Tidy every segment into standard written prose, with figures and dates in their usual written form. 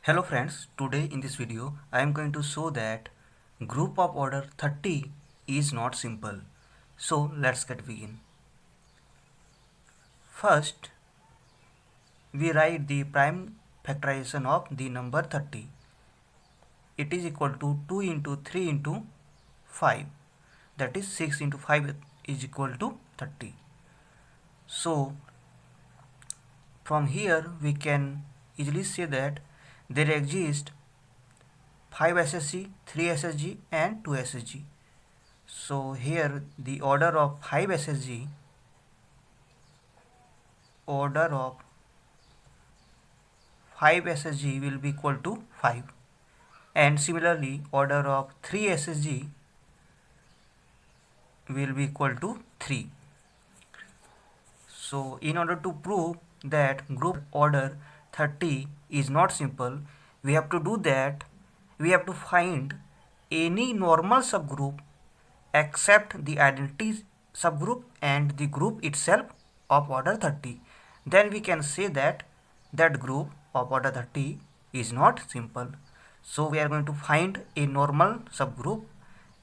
Hello friends, today in this video I am going to show that group of order 30 is not simple. So let's get begin. First, we write the prime factorization of the number 30. It is equal to 2 into 3 into 5. That is 6 into 5 is equal to 30. So from here we can easily say that there exist 5 SSG, 3 SSG and 2 SSG. So here the order of 5 SSG, order of 5 SSG will be equal to 5, and similarly order of 3 SSG will be equal to 3. So in order to prove that group order 30 is not simple, we have to do that we have to find any normal subgroup except the identity subgroup and the group itself of order 30. Then we can say that that group of order 30 is not simple. So we are going to find a normal subgroup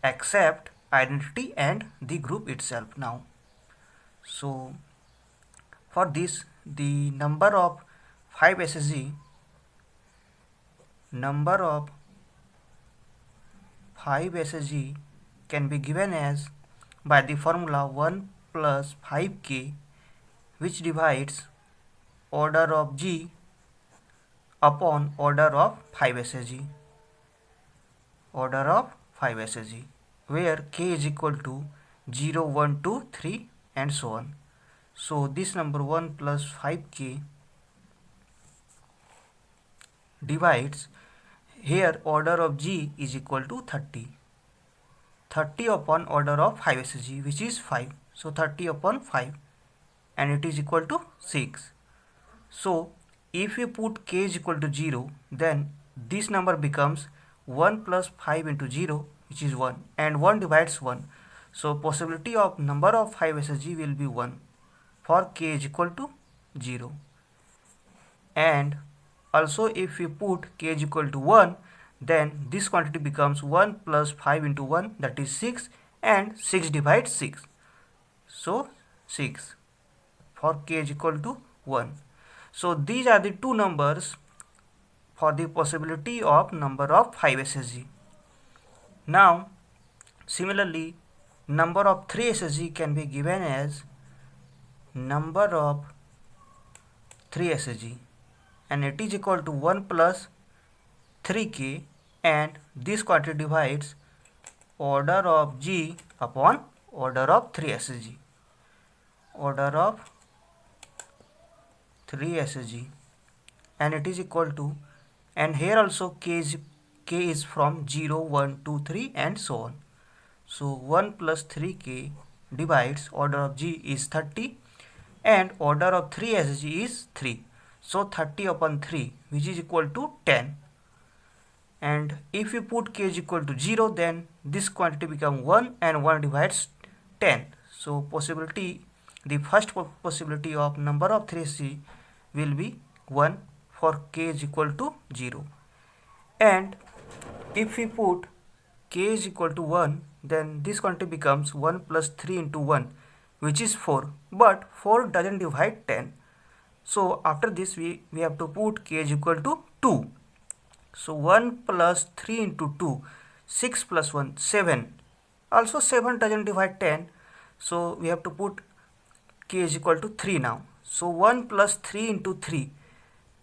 except identity and the group itself now. So for this, the number of 5 SSG, number of 5 SSG can be given as by the formula 1 plus 5k, which divides order of G upon order of 5 SSG, order of 5 SSG, where k is equal to 0, 1, 2, 3 and so on. So this number 1 plus 5k divides, here order of G is equal to 30. 30 upon order of 5 SSG, which is 5. So 30 upon 5 and it is equal to 6. So if we put k is equal to 0, then this number becomes 1 plus 5 into 0, which is 1, and 1 divides 1. So possibility of number of 5 SSG will be 1 for k is equal to 0. And also if we put k is equal to 1, then this quantity becomes 1 plus 5 into 1, that is 6, and 6 divides 6. So 6 for k is equal to 1. So these are the two numbers for the possibility of number of 5 SSG. Now similarly number of 3 SSG can be given as number of 3 SSG, and it is equal to 1 plus 3k, and this quantity divides order of G upon order of 3 SSG, order of 3 SSG, and it is equal to, and here also k is from 0, 1, 2, 3 and so on. So 1 plus 3k divides order of G is 30 and order of 3 SSG is 3. So 30 upon 3, which is equal to 10. And if we put k is equal to 0, then this quantity becomes 1 and 1 divides 10. So possibility, the first possibility of number of 3C will be 1 for k is equal to 0. And if we put k is equal to 1, then this quantity becomes 1 plus 3 into 1, which is 4. But 4 doesn't divide 10. So after this we have to put k is equal to 2. So 1 plus 3 into 2, 6 plus 1, 7. Also 7 doesn't divide 10. So we have to put k is equal to 3 now. So 1 plus 3 into 3,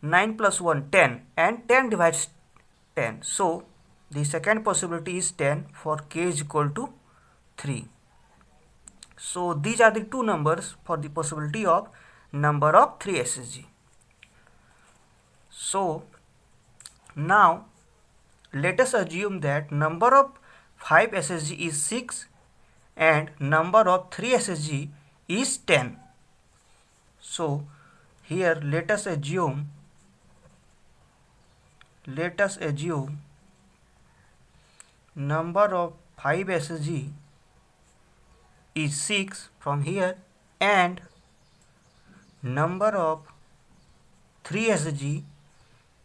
9 plus 1, 10, and 10 divides 10. So the second possibility is 10 for k is equal to 3. So these are the two numbers for the possibility of number of 3 SSG. So now let us assume that number of 5 SSG is 6 and number of 3 SSG is 10. So here let us assume number of 5 SSG is 6 from here, and number of 3 SSG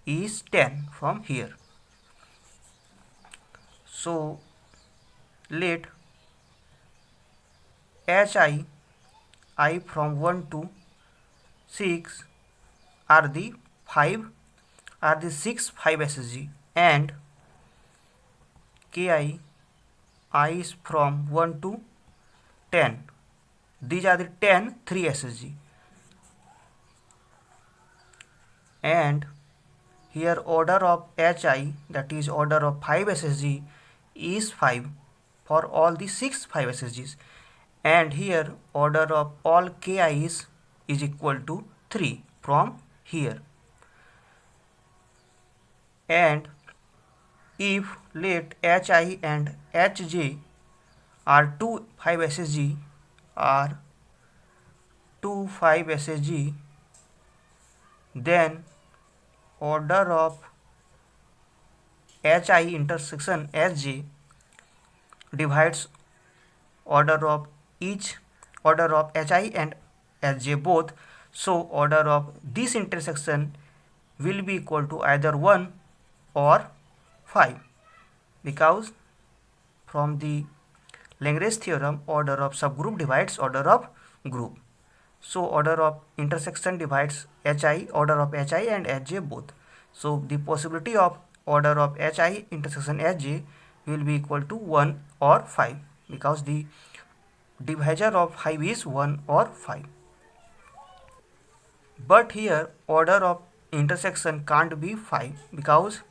is 10 from here. So let hi from 1 to 6 are the 5 are the 6 5 SSG, and ki I is from 1 to 10. These are the 10 3 SSG, and here order of hi, that is order of 5 SSG, is 5 for all the 6 5 SSGs, and here order of all ki's is equal to 3 from here. And if let hi and hj are 2 5 SSG are 2 5 SSG, then order of hi intersection hj divides order of each order of hi and hj both. So order of this intersection will be equal to either 1 or 5, because from the Lagrange theorem order of subgroup divides order of group. So order of intersection divides hi, order of hi and hj both. So the possibility of order of hi intersection hj will be equal to 1 or 5, because the divisor of 5 is 1 or 5. But here order of intersection can't be 5, because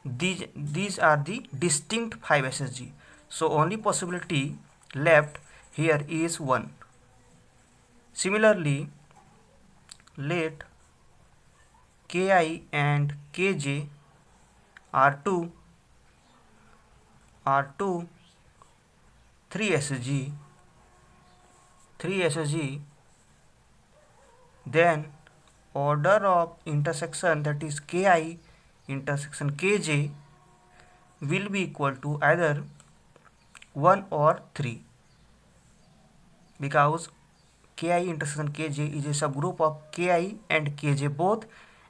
these are the distinct 5 SSG. So only possibility left here is 1. Similarly, let ki and kj are 2 3 SSG, then order of intersection, that is ki intersection kj, will be equal to either 1 or 3, because ki intersection kj is a subgroup of ki and kj both,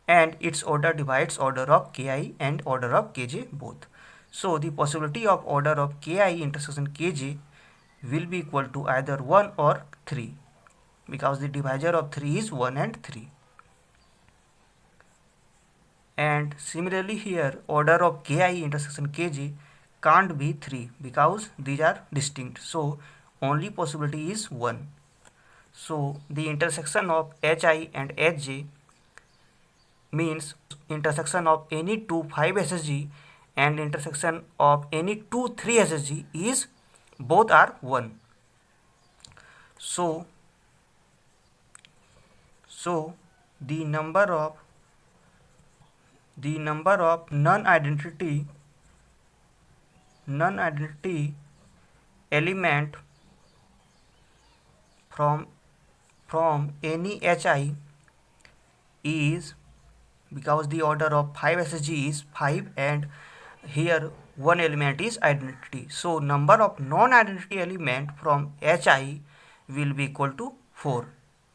and its order divides order of ki and order of kj both. So the possibility of order of ki intersection kj will be equal to either 1 or 3, because the divisor of 3 is 1 and 3. And similarly here order of ki intersection kj can't be 3, because these are distinct. So only possibility is 1. So the intersection of hi and hj means intersection of any two 5 SSG and intersection of any two 3 SSG is both are 1. So the number of non-identity element from any hi is, because the order of 5 SSG is 5 and here one element is identity, so number of non-identity element from hi will be equal to 4,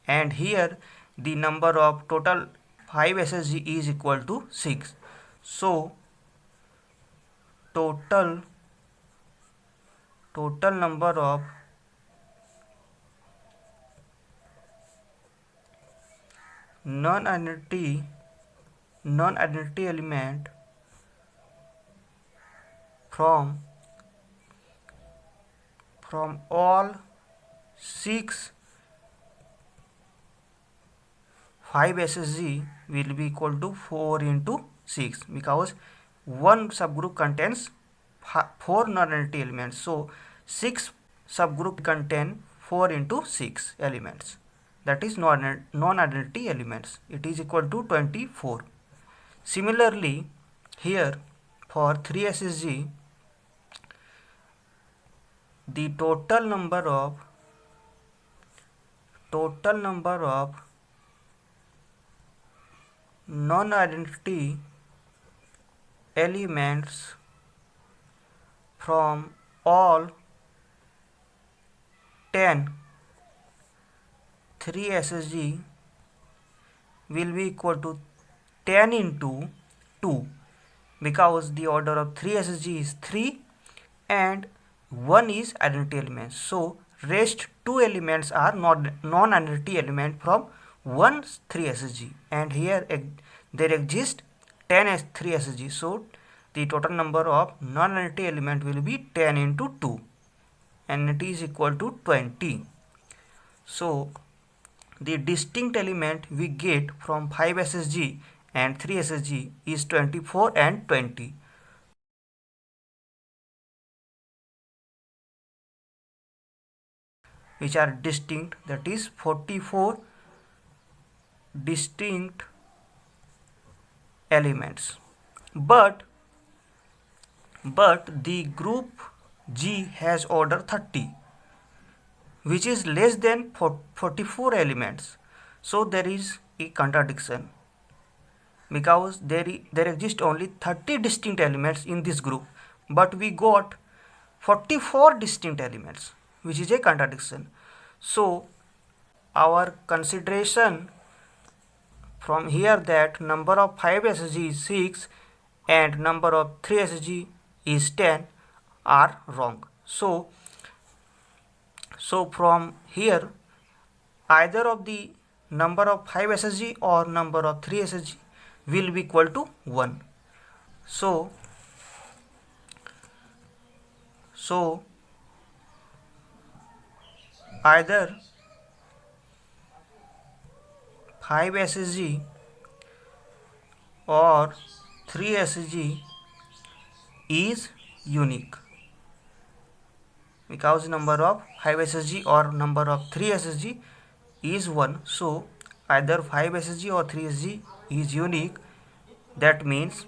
and here the number of total 5 SSG is equal to 6. So total number of non-identity element from all 6 5 SSG will be equal to 4 into 6, because one subgroup contains 4 non-identity elements. So 6 subgroup contain 4 into 6 elements, that is non-identity elements. It is equal to 24. Similarly, here for 3 SSG, the total number of non-identity elements from all 10 3 SSG will be equal to 10 into 2 because the order of 3 SSG is 3 and 1 is identity element. So rest 2 elements are non-identity element from 1 3 SSG, and here there exist 10 3 SSG. So the total number of non-identity element will be 10 into 2 and it is equal to 20. So the distinct element we get from 5 SSG and 3 SSG is 24 and 20. Which are distinct, that is 44 distinct elements. But the group G has order 30, which is less than 44 elements. So there is a contradiction because there exist only 30 distinct elements in this group, but we got 44 distinct elements, which is a contradiction. So our consideration from here that number of 5 SSG is 6 and number of 3 SSG is 10 are wrong. So from here either of the number of 5 SSG or number of 3 SSG will be equal to 1. So either 5 SSG or 3 SSG is unique because number of 5 SSG or number of 3 SSG is 1. So either 5 SSG or 3 SSG is unique. That means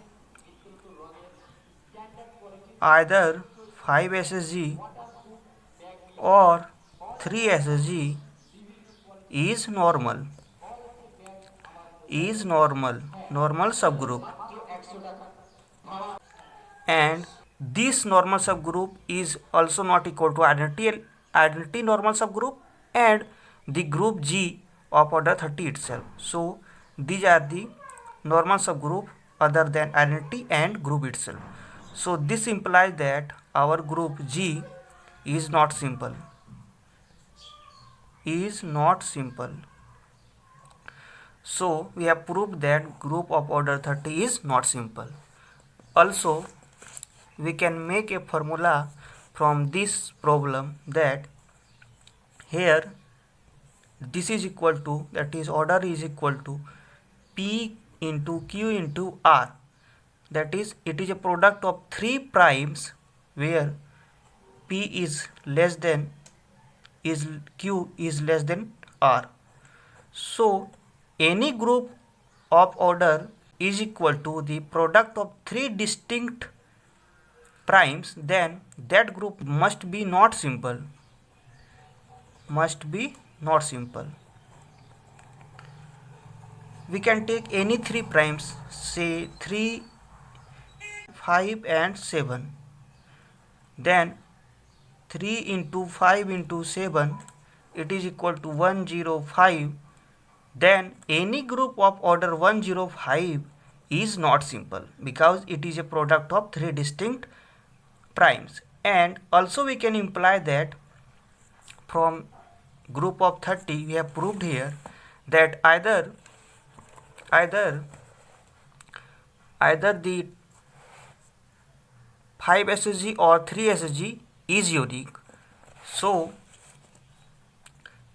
either 5 SSG or 3 SSG is normal subgroup, and this normal subgroup is also not equal to identity normal subgroup and the group G of order 30 itself. So these are the normal subgroup other than identity and group itself. So this implies that our group G is not simple. So we have proved that group of order 30 is not simple. Also, we can make a formula from this problem that here this is equal to, that is order is equal to P into Q into R. That is, it is a product of 3 primes where P is less than Q is less than R. So any group of order is equal to the product of 3 distinct primes, then that group must be not simple. We can take any 3 primes, say 3, 5 and 7. Then 3 into 5 into 7, it is equal to 105. Then any group of order 105 is not simple because it is a product of 3 distinct primes. And also we can imply that from group of 30 we have proved here that either the 5 SSG or 3 SSG is unique. So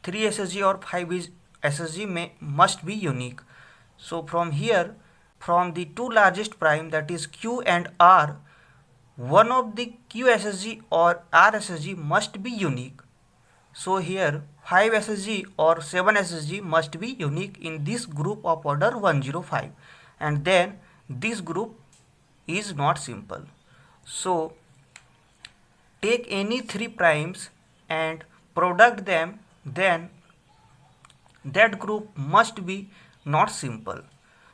3 SSG or 5 SSG must be unique. So from here, from the 2 largest prime, that is Q and R, one of the Q SSG or R SSG must be unique. So here 5 SSG or 7 SSG must be unique in this group of order 105, and then this group is not simple. So take any 3 primes and product them, then that group must be not simple.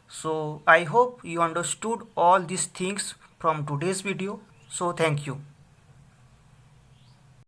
So I hope you understood all these things from today's video. So thank you.